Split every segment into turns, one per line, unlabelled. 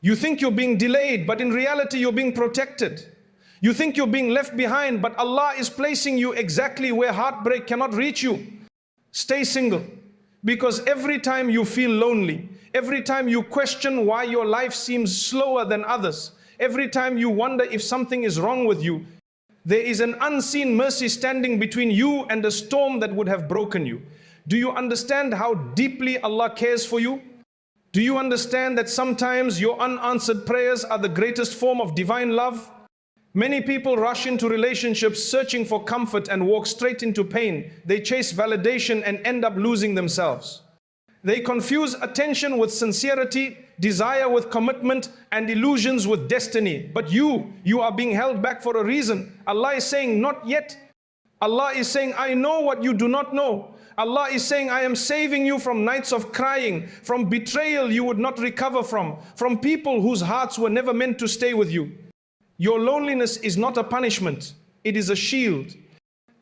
You think you're being delayed, but in reality you're being protected. You think you're being left behind, but Allah is placing you exactly where heartbreak cannot reach you. Stay single, because every time you feel lonely, every time you question why your life seems slower than others, every time you wonder if something is wrong with you, there is an unseen mercy standing between you and a storm that would have broken you. Do you understand how deeply Allah cares for you? Do you understand that sometimes your unanswered prayers are the greatest form of divine love? Many people rush into relationships searching for comfort and walk straight into pain. They chase validation and end up losing themselves. They confuse attention with sincerity, desire with commitment, and illusions with destiny. But you are being held back for a reason. Allah is saying, not yet. Allah is saying, I know what you do not know. Allah is saying, I am saving you from nights of crying, from betrayal you would not recover from people whose hearts were never meant to stay with you. Your loneliness is not a punishment, it is a shield.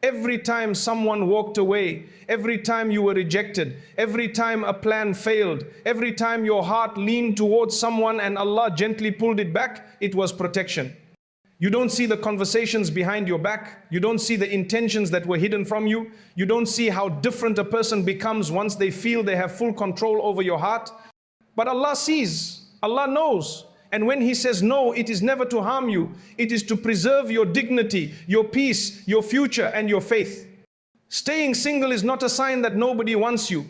Every time someone walked away, every time you were rejected, every time a plan failed, every time your heart leaned towards someone and Allah gently pulled it back, it was protection. You don't see the conversations behind your back. You don't see the intentions that were hidden from you. You don't see how different a person becomes once they feel they have full control over your heart. But Allah sees, Allah knows. And when He says no, it is never to harm you. It is to preserve your dignity, your peace, your future, and your faith. Staying single is not a sign that nobody wants you.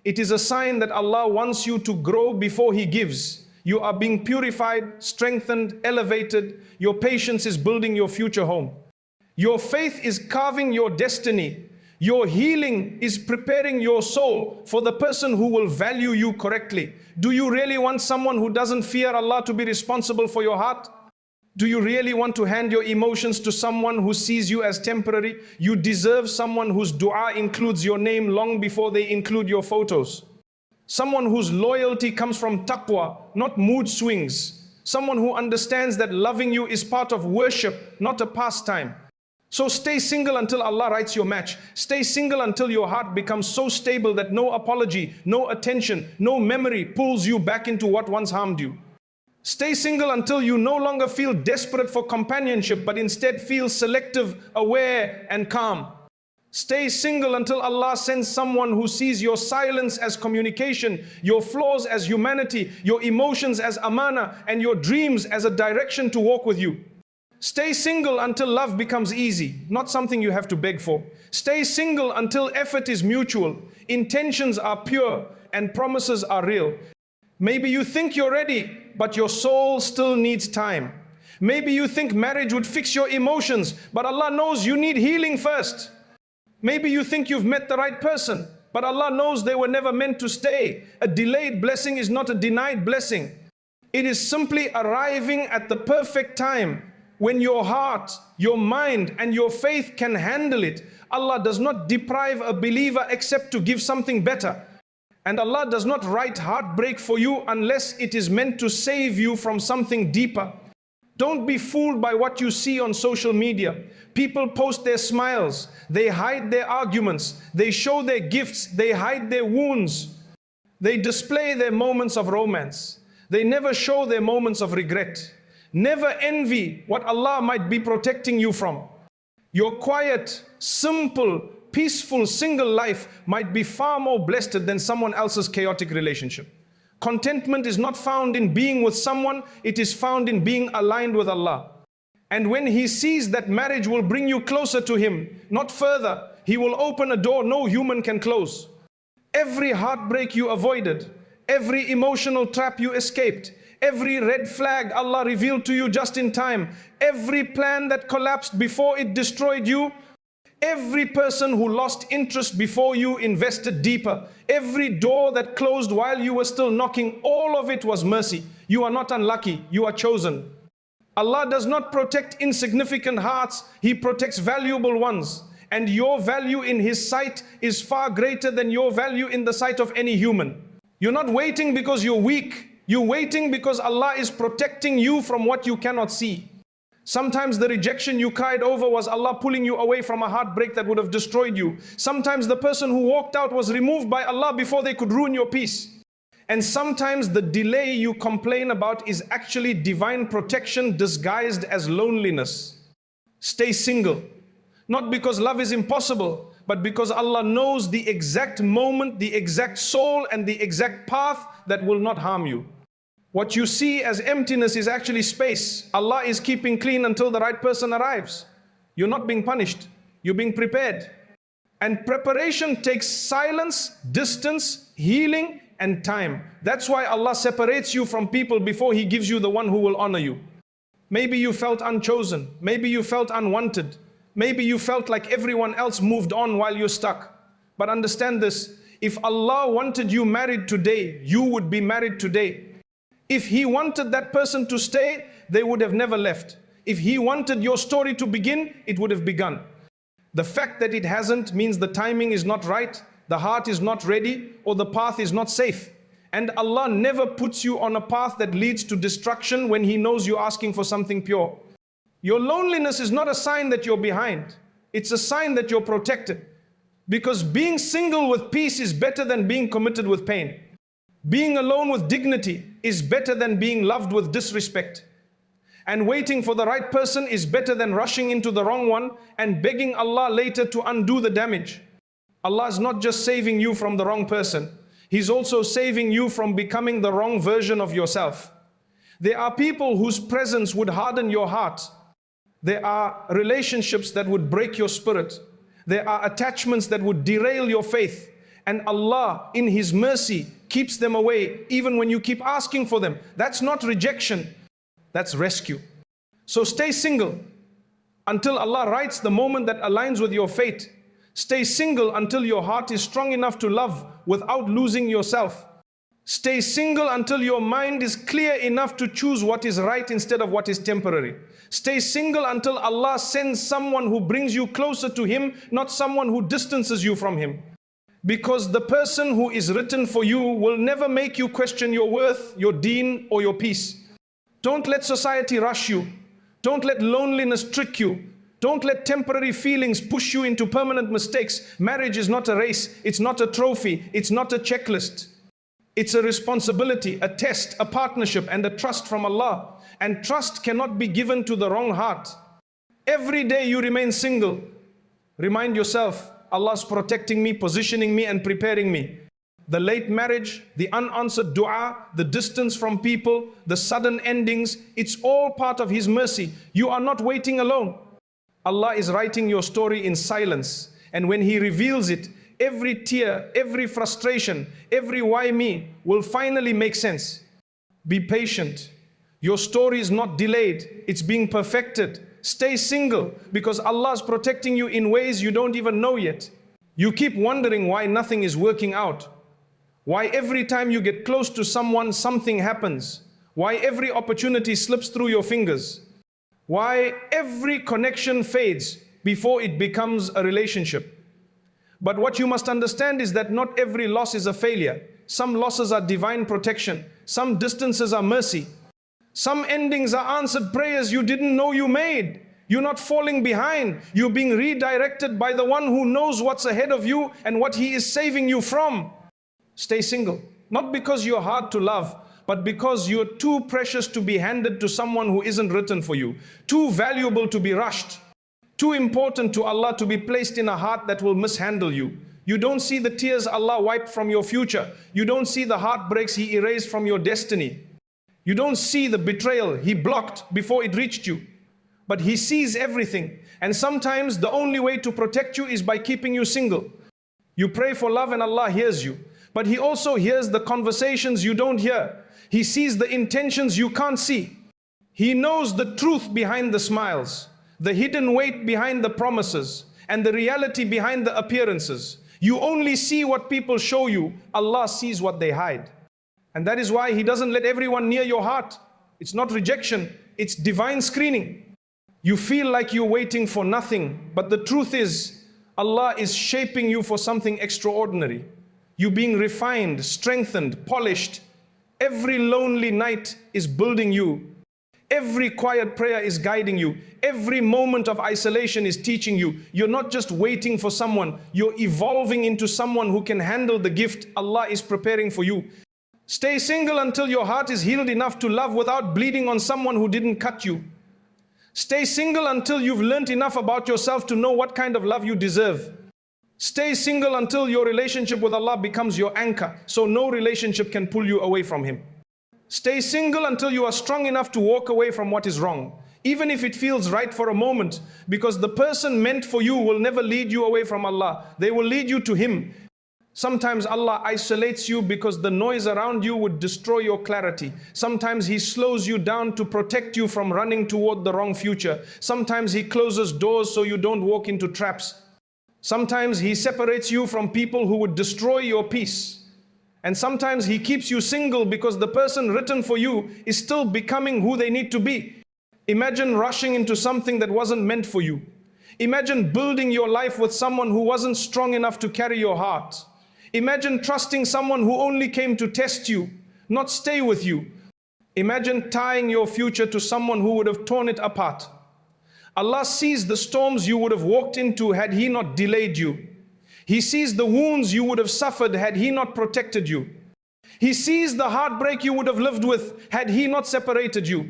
It is a sign that Allah wants you to grow before He gives. You are being purified, strengthened, elevated. Your patience is building your future home. Your faith is carving your destiny. Your healing is preparing your soul for the person who will value you correctly. Do you really want someone who doesn't fear Allah to be responsible for your heart? Do you really want to hand your emotions to someone who sees you as temporary? You deserve someone whose dua includes your name long before they include your photos. Someone whose loyalty comes from taqwa, not mood swings. Someone who understands that loving you is part of worship, not a pastime. So stay single until Allah writes your match. Stay single until your heart becomes so stable that no apology, no attention, no memory pulls you back into what once harmed you. Stay single until you no longer feel desperate for companionship, but instead feel selective, aware, and calm. Stay single until Allah sends someone who sees your silence as communication, your flaws as humanity, your emotions as amana, and your dreams as a direction to walk with you. Stay single until love becomes easy, not something you have to beg for. Stay single until effort is mutual, intentions are pure, and promises are real. Maybe you think you're ready, but your soul still needs time. Maybe you think marriage would fix your emotions, but Allah knows you need healing first. Maybe you think you've met the right person, but Allah knows they were never meant to stay. A delayed blessing is not a denied blessing. It is simply arriving at the perfect time when your heart, your mind, and your faith can handle it. Allah does not deprive a believer except to give something better. And Allah does not write heartbreak for you unless it is meant to save you from something deeper. Don't be fooled by what you see on social media. People post their smiles, they hide their arguments, they show their gifts, they hide their wounds. They display their moments of romance. They never show their moments of regret. Never envy what Allah might be protecting you from. Your quiet, simple, peaceful, single life might be far more blessed than someone else's chaotic relationship. Contentment is not found in being with someone, it is found in being aligned with Allah. And when He sees that marriage will bring you closer to Him, not further, He will open a door no human can close. Every heartbreak you avoided, every emotional trap you escaped, every red flag Allah revealed to you just in time, every plan that collapsed before it destroyed you, every person who lost interest before you invested deeper, every door that closed while you were still knocking, all of it was mercy. You are not unlucky, you are chosen. Allah does not protect insignificant hearts, He protects valuable ones. And your value in His sight is far greater than your value in the sight of any human. You're not waiting because you're weak. You're waiting because Allah is protecting you from what you cannot see. Sometimes the rejection you cried over was Allah pulling you away from a heartbreak that would have destroyed you. Sometimes the person who walked out was removed by Allah before they could ruin your peace. And sometimes the delay you complain about is actually divine protection disguised as loneliness. Stay single. Not because love is impossible, but because Allah knows the exact moment, the exact soul, and the exact path that will not harm you. What you see as emptiness is actually space. Allah is keeping clean until the right person arrives. You're not being punished. You're being prepared. And preparation takes silence, distance, healing, and time. That's why Allah separates you from people before He gives you the one who will honor you. Maybe you felt unchosen. Maybe you felt unwanted. Maybe you felt like everyone else moved on while you're stuck. But understand this, if Allah wanted you married today, you would be married today. If He wanted that person to stay, they would have never left. If He wanted your story to begin, it would have begun. The fact that it hasn't means the timing is not right, the heart is not ready, or the path is not safe. And Allah never puts you on a path that leads to destruction when He knows you're asking for something pure. Your loneliness is not a sign that you're behind. It's a sign that you're protected. Because being single with peace is better than being committed with pain. Being alone with dignity is better than being loved with disrespect. And waiting for the right person is better than rushing into the wrong one and begging Allah later to undo the damage. Allah is not just saving you from the wrong person. He's also saving you from becoming the wrong version of yourself. There are people whose presence would harden your heart. There are relationships that would break your spirit. There are attachments that would derail your faith. And Allah, in His mercy, keeps them away even when you keep asking for them. That's not rejection, that's rescue. So stay single until Allah writes the moment that aligns with your fate. Stay single until your heart is strong enough to love without losing yourself. Stay single until your mind is clear enough to choose what is right instead of what is temporary. Stay single until Allah sends someone who brings you closer to Him, not someone who distances you from Him. Because the person who is written for you will never make you question your worth, your deen, or your peace. Don't let society rush you. Don't let loneliness trick you. Don't let temporary feelings push you into permanent mistakes. Marriage is not a race. It's not a trophy. It's not a checklist. It's a responsibility, a test, a partnership, and a trust from Allah. And trust cannot be given to the wrong heart. Every day you remain single, remind yourself, Allah's protecting me, positioning me, and preparing me. The late marriage, the unanswered dua, the distance from people, the sudden endings, it's all part of His mercy. You are not waiting alone. Allah is writing your story in silence. And when He reveals it, every tear, every frustration, every why me will finally make sense. Be patient. Your story is not delayed. It's being perfected. Stay single because Allah is protecting you in ways you don't even know yet. You keep wondering why nothing is working out. Why every time you get close to someone, something happens. Why every opportunity slips through your fingers. Why every connection fades before it becomes a relationship. But what you must understand is that not every loss is a failure. Some losses are divine protection. Some distances are mercy. Some endings are answered prayers you didn't know you made. You're not falling behind. You're being redirected by the one who knows what's ahead of you and what He is saving you from. Stay single. Not because you're hard to love, but because you're too precious to be handed to someone who isn't written for you. Too valuable to be rushed. Too important to Allah to be placed in a heart that will mishandle you. You don't see the tears Allah wiped from your future. You don't see the heartbreaks He erased from your destiny. You don't see the betrayal He blocked before it reached you. But He sees everything. And sometimes the only way to protect you is by keeping you single. You pray for love and Allah hears you. But He also hears the conversations you don't hear. He sees the intentions you can't see. He knows the truth behind the smiles, the hidden weight behind the promises, and the reality behind the appearances. You only see what people show you. Allah sees what they hide. And that is why He doesn't let everyone near your heart. It's not rejection, it's divine screening. You feel like you're waiting for nothing, but the truth is, Allah is shaping you for something extraordinary. You're being refined, strengthened, polished. Every lonely night is building you. Every quiet prayer is guiding you. Every moment of isolation is teaching you. You're not just waiting for someone, you're evolving into someone who can handle the gift Allah is preparing for you. Stay single until your heart is healed enough to love without bleeding on someone who didn't cut you. Stay single until you've learnt enough about yourself to know what kind of love you deserve. Stay single until your relationship with Allah becomes your anchor, so no relationship can pull you away from Him. Stay single until you are strong enough to walk away from what is wrong, even if it feels right for a moment, because the person meant for you will never lead you away from Allah. They will lead you to Him. Sometimes Allah isolates you because the noise around you would destroy your clarity. Sometimes He slows you down to protect you from running toward the wrong future. Sometimes He closes doors so you don't walk into traps. Sometimes He separates you from people who would destroy your peace. And sometimes He keeps you single because the person written for you is still becoming who they need to be. Imagine rushing into something that wasn't meant for you. Imagine building your life with someone who wasn't strong enough to carry your heart. Imagine trusting someone who only came to test you, not stay with you. Imagine tying your future to someone who would have torn it apart. Allah sees the storms you would have walked into had He not delayed you. He sees the wounds you would have suffered had He not protected you. He sees the heartbreak you would have lived with had He not separated you.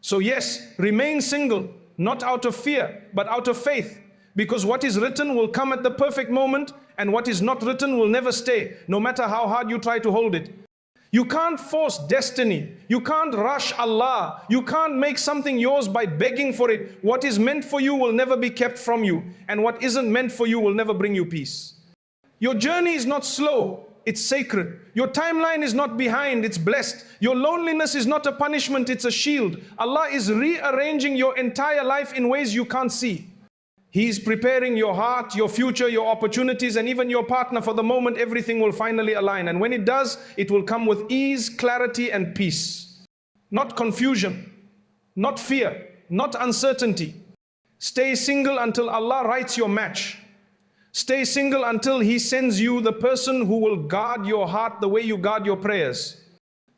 So yes, remain single, not out of fear, but out of faith. Because what is written will come at the perfect moment, and what is not written will never stay, no matter how hard you try to hold it. You can't force destiny. You can't rush Allah. You can't make something yours by begging for it. What is meant for you will never be kept from you, and what isn't meant for you will never bring you peace. Your journey is not slow, it's sacred. Your timeline is not behind, it's blessed. Your loneliness is not a punishment, it's a shield. Allah is rearranging your entire life in ways you can't see. He is preparing your heart, your future, your opportunities, and even your partner for the moment everything will finally align. And when it does, it will come with ease, clarity, and peace. Not confusion, not fear, not uncertainty. Stay single until Allah writes your match. Stay single until He sends you the person who will guard your heart the way you guard your prayers.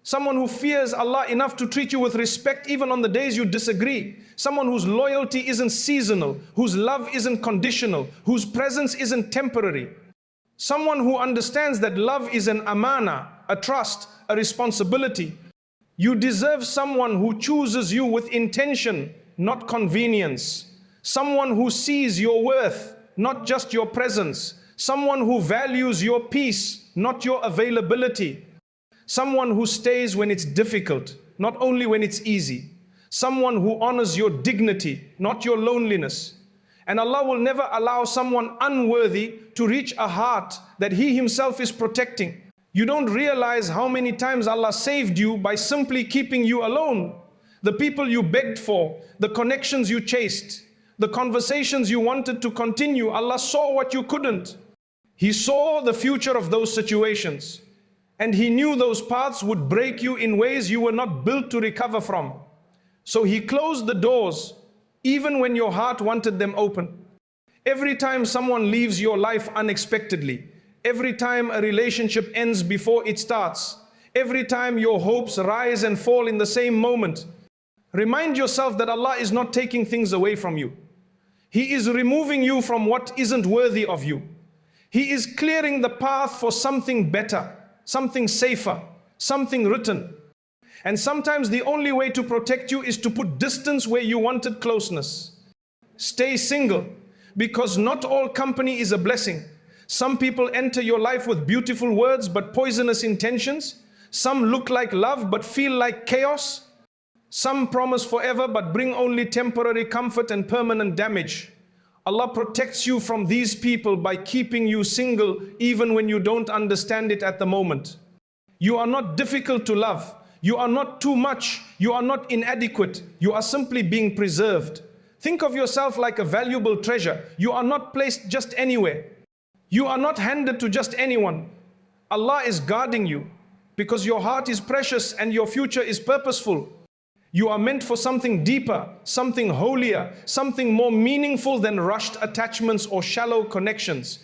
Someone who fears Allah enough to treat you with respect even on the days you disagree. Someone whose loyalty isn't seasonal, whose love isn't conditional, whose presence isn't temporary. Someone who understands that love is an amana, a trust, a responsibility. You deserve someone who chooses you with intention, not convenience. Someone who sees your worth, not just your presence. Someone who values your peace, not your availability. Someone who stays when it's difficult, not only when it's easy. Someone who honors your dignity, not your loneliness. And Allah will never allow someone unworthy to reach a heart that He Himself is protecting. You don't realize how many times Allah saved you by simply keeping you alone. The people you begged for, the connections you chased, the conversations you wanted to continue, Allah saw what you couldn't. He saw the future of those situations. And He knew those paths would break you in ways you were not built to recover from. So He closed the doors, even when your heart wanted them open. Every time someone leaves your life unexpectedly, every time a relationship ends before it starts, every time your hopes rise and fall in the same moment, remind yourself that Allah is not taking things away from you. He is removing you from what isn't worthy of you. He is clearing the path for something better, something safer, something written. And sometimes the only way to protect you is to put distance where you wanted closeness. Stay single, because not all company is a blessing. Some people enter your life with beautiful words but poisonous intentions. Some look like love but feel like chaos. Some promise forever but bring only temporary comfort and permanent damage. Allah protects you from these people by keeping you single even when you don't understand it at the moment. You are not difficult to love. You are not too much. You are not inadequate. You are simply being preserved. Think of yourself like a valuable treasure. You are not placed just anywhere. You are not handed to just anyone. Allah is guarding you because your heart is precious and your future is purposeful. You are meant for something deeper, something holier, something more meaningful than rushed attachments or shallow connections.